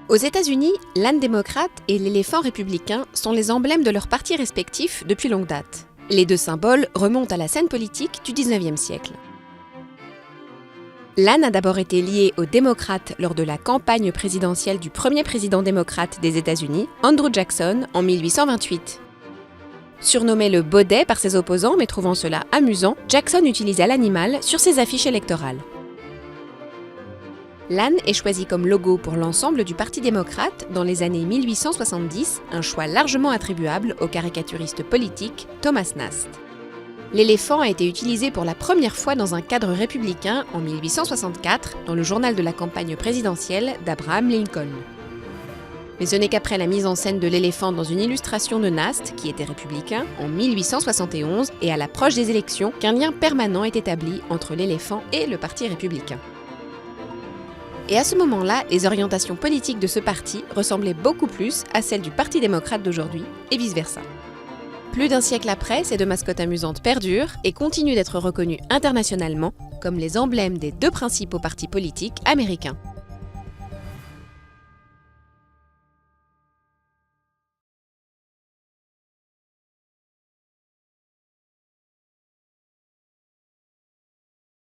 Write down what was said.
Aux États-Unis, l'âne démocrate et l'éléphant républicain sont les emblèmes de leurs partis respectifs depuis longue date. Les deux symboles remontent à la scène politique du 19e siècle. L'âne a d'abord été lié aux démocrates lors de la campagne présidentielle du premier président démocrate des États-Unis, Andrew Jackson, en 1828. Surnommé le baudet par ses opposants, mais trouvant cela amusant, Jackson utilisa l'animal sur ses affiches électorales. L'âne est choisi comme logo pour l'ensemble du Parti démocrate dans les années 1870, un choix largement attribuable au caricaturiste politique Thomas Nast. L'éléphant a été utilisé pour la première fois dans un cadre républicain en 1864 dans le journal de la campagne présidentielle d'Abraham Lincoln. Mais ce n'est qu'après la mise en scène de l'éléphant dans une illustration de Nast, qui était républicain, en 1871 et à l'approche des élections, qu'un lien permanent est établi entre l'éléphant et le Parti républicain. Et à ce moment-là, les orientations politiques de ce parti ressemblaient beaucoup plus à celles du Parti démocrate d'aujourd'hui, et vice-versa. Plus d'un siècle après, ces deux mascottes amusantes perdurent et continuent d'être reconnues internationalement comme les emblèmes des deux principaux partis politiques américains.